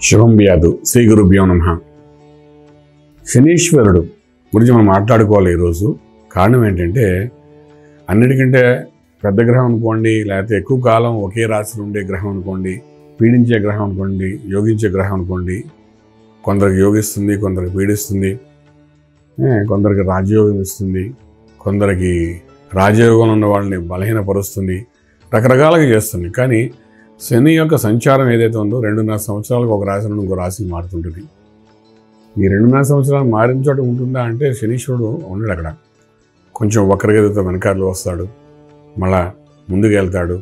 శుభం వ్యాధు శ్రీ గురుభ్యో నమః. శనీశ్వరుడు గురించి మనం మాట్లాడుకోవాలి ఈరోజు. కారణం ఏంటంటే, అన్నిటికంటే పెద్ద గ్రహం అనుకోండి, లేకపోతే ఎక్కువ కాలం ఒకే రాశిలో ఉండే గ్రహం అనుకోండి, పీడించే గ్రహం అనుకోండి, యోగించే గ్రహం అనుకోండి. కొందరికి యోగిస్తుంది, కొందరికి పీడిస్తుంది, కొందరికి రాజయోగం ఇస్తుంది, కొందరికి రాజయోగంలో ఉన్న వాళ్ళని బలహీనపరుస్తుంది, రకరకాలుగా చేస్తుంది. కానీ శని యొక్క సంచారం ఏదైతే ఉందో 2.5 సంవత్సరాలకు ఒక రాశి నుండి ఇంకో రాశికి మారుతుంటుంది. ఈ 2.5 సంవత్సరాలు మారిన చోట ఉంటుందా అంటే శనీశ్వరుడు ఉండడు అక్కడ. కొంచెం వక్రగతితో వెనకాలలో వస్తాడు, మళ్ళా ముందుకు వెళ్తాడు,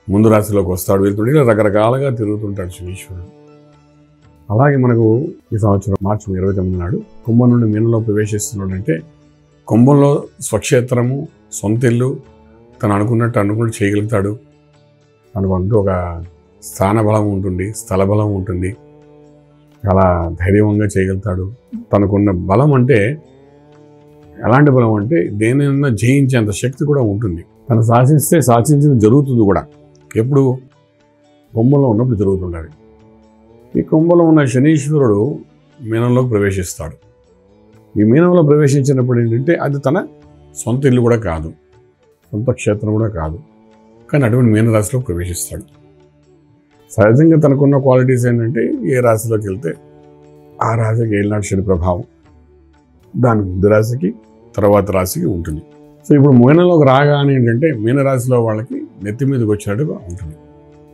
ముందు రాశిలోకి వస్తాడు, వెళ్తుంటే ఇలా రకరకాలుగా తిరుగుతుంటాడు శనీశ్వరుడు. అలాగే మనకు ఈ సంవత్సరం మార్చి 29 నాడు కుంభం నుండి మీనంలో ప్రవేశిస్తున్నాడంటే, కుంభంలో స్వక్షేత్రము, సొంత ఇల్లు, తను అనుకున్నట్టు చేయగలుగుతాడు. తనకంటూ ఒక స్థాన బలం ఉంటుంది, స్థల బలం ఉంటుంది, చాలా ధైర్యంగా చేయగలుగుతాడు. తనకున్న బలం అంటే ఎలాంటి బలం అంటే దేనైనా జయించేంత శక్తి కూడా ఉంటుంది. తను శాసించింది జరుగుతుంది కూడా. ఎప్పుడు కుంభంలో ఉన్నప్పుడు జరుగుతుంటుంది. ఈ కుంభంలో ఉన్న శనీశ్వరుడు మీనంలోకి ప్రవేశిస్తాడు. ఈ మీనంలో ప్రవేశించినప్పుడు ఏంటంటే అది తన సొంత ఇల్లు కూడా కాదు, సొంత క్షేత్రం కూడా కాదు, కానీ అటువంటి మీనరాశిలో ప్రవేశిస్తాడు. సహజంగా తనకున్న క్వాలిటీస్ ఏంటంటే, ఏ రాశిలోకి వెళ్తే ఆ రాశికి ఏలినాటి శని ప్రభావం దాని ముందు రాశికి తర్వాత రాశికి ఉంటుంది. సో ఇప్పుడు మీనంలోకి రాగానే ఏంటంటే, మీనరాశిలో వాళ్ళకి నెత్తి మీదకి వచ్చినట్టుగా ఉంటుంది,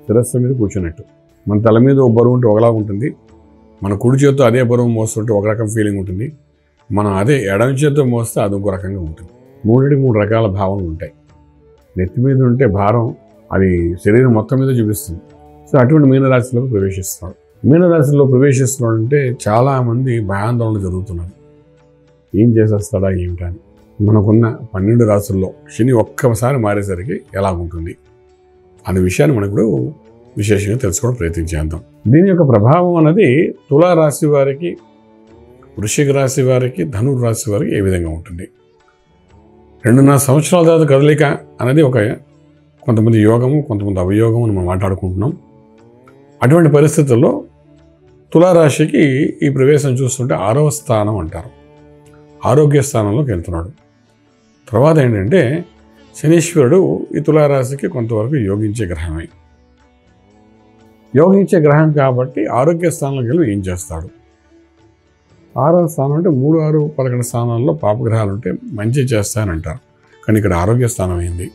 శిరస్సు మీద కూర్చున్నట్టు. మన తల మీద ఒక బరువు ఉంటే ఒకలా ఉంటుంది, మన కుడి చేతితో అదే బరువు మోస్తుంటే ఒక రకం ఫీలింగ్ ఉంటుంది, మనం అదే ఎడమ చేతితో మోస్తే అదొక రకంగా ఉంటుంది. 3 రకాల భావనలు ఉంటాయి. నెత్తి మీద ఉంటే భారం అది శరీరం మొత్తం మీద చూపిస్తుంది. సో అటువంటి మీనరాశిలోకి ప్రవేశిస్తున్నాడు. మీనరాశిలో ప్రవేశిస్తున్నాడు అంటే చాలామంది భయాందోళన జరుగుతున్నారు. ఏం చేసేస్తాడా ఏమిటని. మనకున్న 12 రాశుల్లో శని ఒక్కసారి మారేసరికి ఎలా ఉంటుంది అనే విషయాన్ని మనం ఇప్పుడు విశేషంగా తెలుసుకోవడం ప్రయత్నం చేద్దాం. దీని యొక్క ప్రభావం అనేది తులారాశి వారికి, వృశ్చిక రాశి వారికి, ధనుర్రాశి వారికి ఏ విధంగా ఉంటుంది. 2.5 సంవత్సరాల తర్వాత కదలిక అనేది కొంతమంది యోగము, కొంతమంది అవయోగము అని మనం మాట్లాడుకుంటున్నాం. అటువంటి పరిస్థితుల్లో తులారాశికి ఈ ప్రవేశం చూస్తుంటే 6వ స్థానం అంటారు, ఆరోగ్య స్థానంలోకి వెళ్తున్నాడు. తర్వాత ఏంటంటే శనీశ్వరుడు ఈ తులారాశికి కొంతవరకు యోగించే గ్రహమే. యోగించే గ్రహం కాబట్టి ఆరోగ్య స్థానంలోకి వెళ్ళి ఏం చేస్తాడు. 6వ స్థానం అంటే 3, 6, 11 స్థానాల్లో పాపగ్రహాలు ఉంటే మంచి చేస్తానంటారు. కానీ ఇక్కడ ఆరోగ్య స్థానం ఏంది,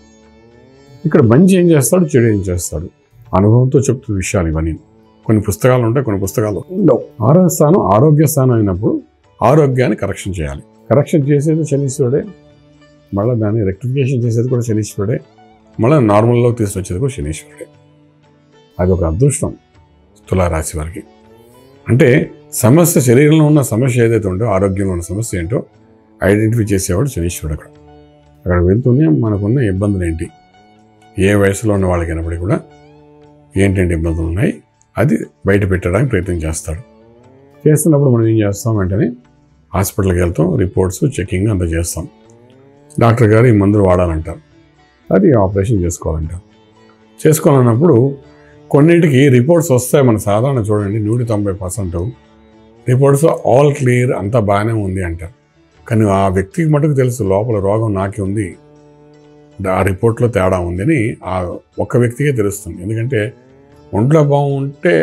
ఇక్కడ మంచి ఏం చేస్తాడు, చెడు ఏం చేస్తాడు, అనుభవంతో చెప్తున్న విషయాలు ఇవన్నీ. కొన్ని పుస్తకాలు ఉంటాయి, కొన్ని పుస్తకాలు ఉండవు. 6వ స్థానం ఆరోగ్య స్థానం అయినప్పుడు ఆరోగ్యాన్ని కరెక్షన్ చేయాలి. కరెక్షన్ చేసేది శనీశ్వరుడే, మళ్ళీ దాన్ని రెక్టిఫికేషన్ చేసేది కూడా శనీశ్వరుడే, మళ్ళీ నార్మల్లో తీసుకొచ్చేది కూడా శనీశ్వరుడే. అది ఒక అదృష్టం తులారాశి వారికి. అంటే సమస్య, శరీరంలో ఉన్న సమస్య ఏదైతే ఉందో, ఆరోగ్యంలో ఉన్న సమస్య ఏంటో ఐడెంటిఫై చేసేవాడు శనీశ్వరుడు. అక్కడ వెళ్తూనే మనకున్న ఇబ్బందులు ఏంటి, ఏ వయసులో ఉన్న వాళ్ళకి అయినప్పటికీ కూడా ఏంటంటే ఇబ్బందులు ఉన్నాయి అది బయట పెట్టడానికి ప్రయత్నం చేస్తాడు. చేస్తున్నప్పుడు మనం ఏం చేస్తాం, వెంటనే హాస్పిటల్కి వెళ్తాం, రిపోర్ట్స్ చెకింగ్ అంతా చేస్తాం. డాక్టర్ గారు ఈ మందులు వాడాలంటారు, అది ఆపరేషన్ చేసుకోవాలంటారు. చేసుకోవాలన్నప్పుడు కొన్నిటికి రిపోర్ట్స్ వస్తాయి. మన సాధారణ చూడండి 190% రిపోర్ట్స్ ఆల్ క్లియర్, అంతా బాగానే ఉంది అంటారు. కానీ ఆ వ్యక్తికి మటుకు తెలుసు లోపల రోగం నాకే ఉంది, ఆ రిపోర్ట్లో తేడా ఉందని ఆ ఒక్క వ్యక్తికే తెలుస్తుంది. ఎందుకంటే ఒంట్లో బాగుంటే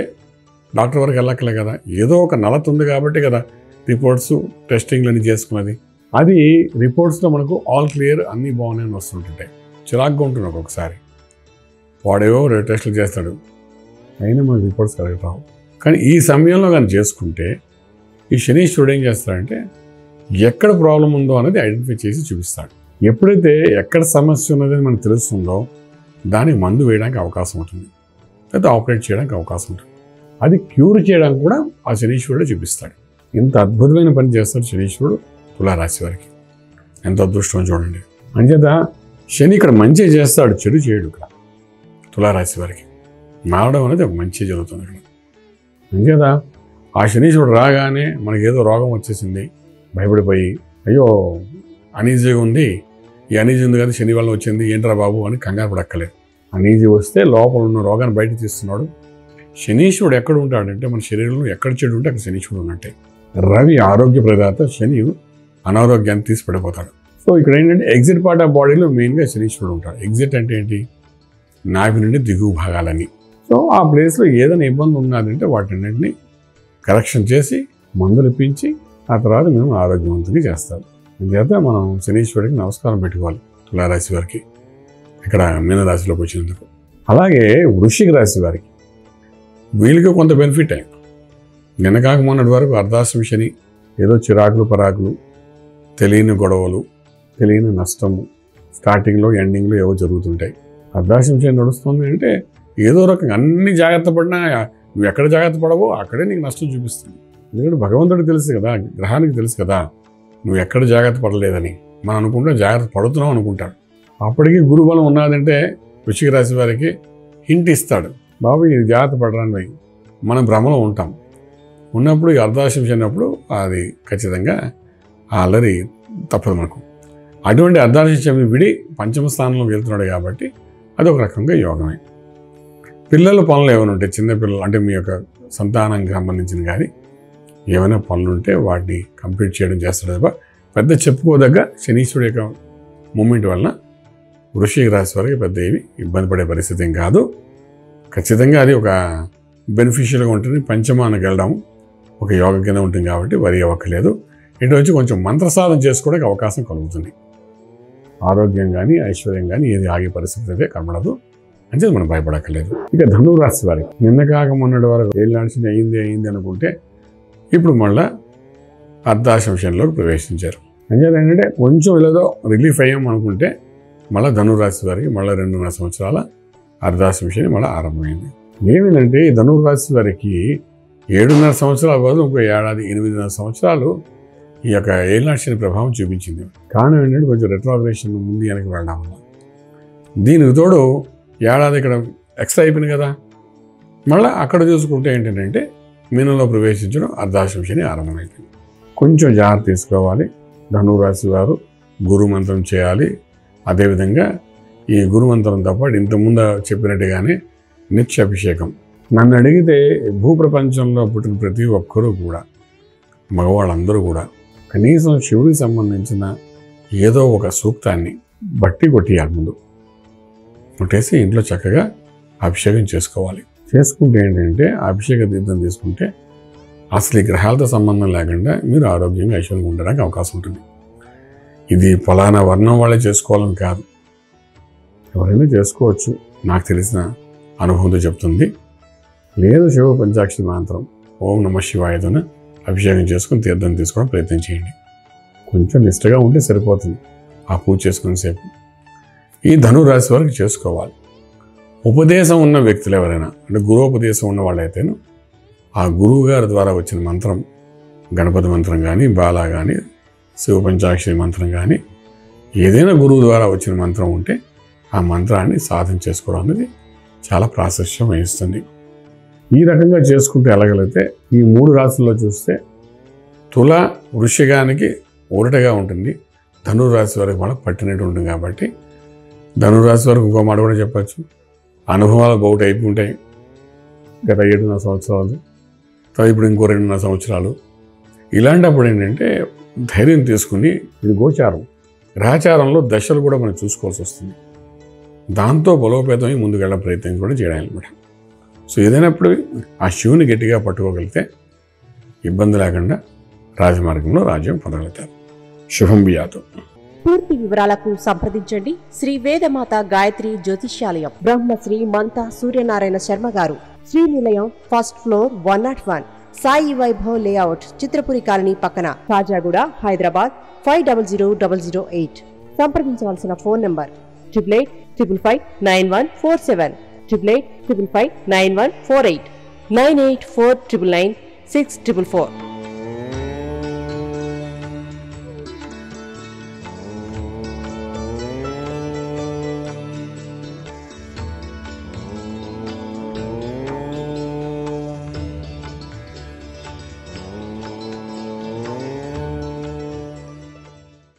డాక్టర్ వరకు వెళ్ళక్కలే కదా, ఏదో ఒక నలత ఉంది కాబట్టి కదా రిపోర్ట్స్ టెస్టింగ్లు అన్నీ చేసుకున్నది. అది రిపోర్ట్స్లో మనకు ఆల్ క్లియర్ అన్నీ బాగున్నాయని వస్తుంటుంటాయి. చిరాగ్గా ఉంటుంది ఒక్కొక్కసారి. వాడేవో టెస్టులు చేస్తాడు, అయినా మన రిపోర్ట్స్ కరెక్ట్ రావు. కానీ ఈ సమయంలో కానీ చేసుకుంటే ఈ శనీశ్వరుడు ఏం చేస్తాడంటే ఎక్కడ ప్రాబ్లం ఉందో అనేది ఐడెంటిఫై చేసి చూపిస్తాడు. ఎప్పుడైతే ఎక్కడ సమస్య ఉన్నదని మనకు తెలుస్తుందో దానికి మందు వేయడానికి అవకాశం ఉంటుంది, లేదా ఆపరేట్ చేయడానికి అవకాశం ఉంటుంది. అది క్యూర్ చేయడానికి కూడా ఆ శనీశ్వరుడు చూపిస్తాడు. ఇంత అద్భుతమైన పని చేస్తాడు శనీశ్వరుడు తులారాశి వారికి. ఎంత అదృష్టం చూడండి. అంచేత శని ఇక్కడ మంచి చేస్తాడు, చెడు చేయడు. ఇక్కడ తులారాశి వారికి మారడం అనేది ఒక మంచి జరుగుతుంది ఇక్కడ. అంచేత ఆ శనీశ్వరుడు రాగానే మనకేదో రోగం వచ్చేసింది, భయపడిపోయి అయ్యో అనీజీగా ఉంది, ఈ అనీజీ ఉంది కదా శని వల్ల వచ్చింది ఏంట్రా బాబు అని కంగారు పడక్కలేదు. అనీజీ వస్తే లోపల ఉన్న రోగాన్ని బయట తీస్తున్నాడు, శనీశ్వరుడు ఎక్కడ ఉంటాడంటే మన శరీరంలో ఎక్కడ చెడు ఉంటే అక్కడ శనీశ్వరుడు ఉన్నట్టే. రవి ఆరోగ్య ప్రదాత, శని అనారోగ్యాన్ని తీసి పడిపోతాడు. సో ఇక్కడ ఏంటంటే ఎగ్జిట్ పార్ట్ ఆఫ్ బాడీలో మెయిన్గా శనీశ్వరుడు ఉంటాడు. ఎగ్జిట్ అంటే ఏంటి? నాభి నుండి దిగువ భాగాలని. సో ఆ ప్లేస్లో ఏదైనా ఇబ్బంది ఉన్నదంటే వాటిన్నింటినీ కరెక్షన్ చేసి మందులు ఇప్పించి ఆ తర్వాత మేము ఆరోగ్యవంతుని చేస్తాం. అందుచేత మనం శనీశ్వరుడికి నమస్కారం పెట్టుకోవాలి. తులారాశి వారికి ఇక్కడ మీనరాశిలోకి వచ్చినందుకు. అలాగే వృశ్చిక రాశి వారికి వీళ్ళకి కొంత బెనిఫిట్ అయింది. నిన్న కాక మొన్నటి వరకు అర్ధాశ్రమ శని, ఏదో చిరాకులు పరాకులు, తెలియని గొడవలు, తెలియని నష్టము, స్టార్టింగ్లో ఎండింగ్లో ఏవో జరుగుతుంటాయి. అర్ధాశ్రమ శని నడుస్తుంది అంటే ఏదో రకంగా అన్ని జాగ్రత్త పడినా నువ్వు ఎక్కడ జాగ్రత్త పడవో అక్కడే నీకు నష్టం చూపిస్తుంది. ఎందుకంటే భగవంతుడికి తెలుసు కదా, గ్రహానికి తెలుసు కదా నువ్వు ఎక్కడ జాగ్రత్త పడలేదని. మనం అనుకుంటే జాగ్రత్త పడుతున్నాం అనుకుంటాడు. అప్పటికి గురుబలం ఉన్నదంటే వృశ్చిక రాశి వారికి హింట్ ఇస్తాడు, బాబు ఇది జాగ్రత్త పడరాని. మనం భ్రమలో ఉంటాం. ఉన్నప్పుడు ఈ అర్ధాశ్రమ శనిప్పుడు అది ఖచ్చితంగా ఆ అల్లరి తప్పదు మనకు. అటువంటి అర్ధాశ్రమ శని విడి పంచమ స్థానంలోకి వెళ్తున్నాడు కాబట్టి అది ఒక రకంగా యోగమే. పిల్లల పనులు ఏమైనా ఉంటే, చిన్నపిల్లలు అంటే మీ యొక్క సంతానానికి సంబంధించిన కానీ ఏమైనా పనులు ఉంటే వాటిని కంప్లీట్ చేయడం చేస్తాడు తప్ప పెద్ద చెప్పుకోదగ్గ శనీశ్వరుడు యొక్క మూమెంట్ వలన వృశ్చిక రాశి వారికి పెద్ద ఏమి ఇబ్బంది పడే పరిస్థితి ఏం కాదు. ఖచ్చితంగా అది ఒక బెనిఫిషియల్గా ఉంటుంది. పంచమానికి వెళ్ళడం ఒక యోగ కింద ఉంటుంది కాబట్టి వరి అవ్వక్కలేదు. ఇటు వచ్చి కొంచెం మంత్రసాధన చేసుకోవడానికి అవకాశం కలుగుతుంది. ఆరోగ్యం కానీ ఐశ్వర్యం కానీ ఏది ఆగే పరిస్థితి అయితే కనబడదు. అంటే మనం భయపడక్కర్లేదు. ఇక ధనురాశి వారికి నిన్న కాక మొన్నటి వరకు ఏళ్ళాల్సింది అయింది అనుకుంటే ఇప్పుడు మళ్ళీ అర్ధాశ్రమ శనిలోకి ప్రవేశించారు. అంటే ఏంటంటే కొంచెం ఏదో రిలీఫ్ అయ్యాం అనుకుంటే మళ్ళీ ధనురాశి వారికి మళ్ళీ 2.5 సంవత్సరాల అర్ధాశ్రమ శని మళ్ళీ ఆరంభమైంది. ఏమిటంటే ఈ ధనురాశి వారికి 7.5 సంవత్సరాల బదులు ఇంకో ఏడాది 8.5 సంవత్సరాలు ఈ యొక్క ఏళ్ళనాటి శని ప్రభావం చూపించింది. కారణం ఏంటంటే కొంచెం రెట్రోగ్రేషన్ ముందు వెనక్కి వెళ్ళడం వల్ల. దీనికి తోడు ఏడాది ఇక్కడ ఎక్స్ట్రా అయిపోయింది కదా. మళ్ళీ అక్కడ చూసుకుంటే ఏంటంటే మీనంలో ప్రవేశించడం అర్ధాశ్రమ శని ఆరంభమైపోయింది. కొంచెం జాగ్రత్త తీసుకోవాలి. ధనురాశి వారు గురు మంత్రం చేయాలి. అదేవిధంగా ఈ గురుమంత్రంతో పాటు ఇంతకుముందు చెప్పినట్టుగానే నిత్యాభిషేకం. నన్ను అడిగితే భూప్రపంచంలో పుట్టిన ప్రతి ఒక్కరూ కూడా, మగవాళ్ళందరూ కూడా కనీసం శివుడికి సంబంధించిన ఏదో ఒక సూక్తాన్ని బట్టి కొట్టియాలి. ముందు కొట్టేసి ఇంట్లో చక్కగా అభిషేకం చేసుకోవాలి. చేసుకుంటే ఏంటంటే అభిషేక తీర్థం తీసుకుంటే అసలు ఈ గ్రహాలతో సంబంధం లేకుండా మీరు ఆరోగ్యంగా ఐశ్వర్యంగా ఉండడానికి అవకాశం ఉంటుంది. ఇది ఫలానా వర్ణం వాళ్ళే చేసుకోవాలని కాదు, ఎవరైనా చేసుకోవచ్చు. నాకు తెలిసిన అనుభవంతో చెప్తుంది. లేదు శివ పంచాక్షరి మంత్రం ఓం నమః శివాయతోనే అభిషేకం చేసుకుని తీర్థం తీసుకోవడం ప్రయత్నం చేయండి. కొంచెం నిష్టగా ఉంటే సరిపోతుంది ఆ పూజ చేసుకునే సేపు. ఈ ధనురాశి వారికి చేసుకోవాలి. ఉపదేశం ఉన్న వ్యక్తులు ఎవరైనా అంటే గురోపదేశం ఉన్న వాళ్ళైతేను ఆ గురువు గారి ద్వారా వచ్చిన మంత్రం, గణపతి మంత్రం కానీ, బాలా కానీ, శివ పంచాక్షరి మంత్రం కానీ, ఏదైనా గురువు ద్వారా వచ్చిన మంత్రం ఉంటే ఆ మంత్రాన్ని సాధన చేసుకోవడం అనేది చాలా ప్రాశస్త్యం వహిస్తుంది. ఈ రకంగా చేసుకుంటే ఎలాగలిగితే ఈ 3 రాశుల్లో చూస్తే తుల వృశ్చికానికి ఊరటగా ఉంటుంది, ధనురాశి వారికి మనం పట్టినట్టు ఉంటుంది. కాబట్టి ధనురాశి వారికి ఇంకో మాట కూడా చెప్పచ్చు, అనుభవాలు బౌట్ అయిపోయి ఉంటాయి. గత 7.5 సంవత్సరాలు, ఇప్పుడు ఇంకో 2.5 సంవత్సరాలు. ఇలాంటప్పుడు ఏంటంటే ధైర్యం తీసుకుని, ఇది గోచారం, గ్రహచారంలో దశలు కూడా మనం చూసుకోవాల్సి వస్తుంది. దాంతో బలోపేతమై ముందుకు వెళ్ళే ప్రయత్నం కూడా చేయాలి అనమాట. సో ఏదైనప్పుడు ఆ శివుని గట్టిగా పట్టుకోగలిగితే ఇబ్బంది లేకుండా రాజమార్గంలో రాజ్యం పొందగలుగుతారు. శుభం బియాతు. పూర్తి వివరాలకు సంప్రదించండి శ్రీ వేదమాత గాయత్రి జ్యోతిష్యాలయం, Brahmasri మంతా Suryanarayana Sharma garu, Srinilayam, first floor, 101, Sai Vaibhav layout, Chitrapuri colony పక్కన, కాజాగూడ, హైదరాబాద్ 500008. సంప్రదించవలసిన ఫోన్ నంబర్ 8885559147, 8855559148, 9849996644.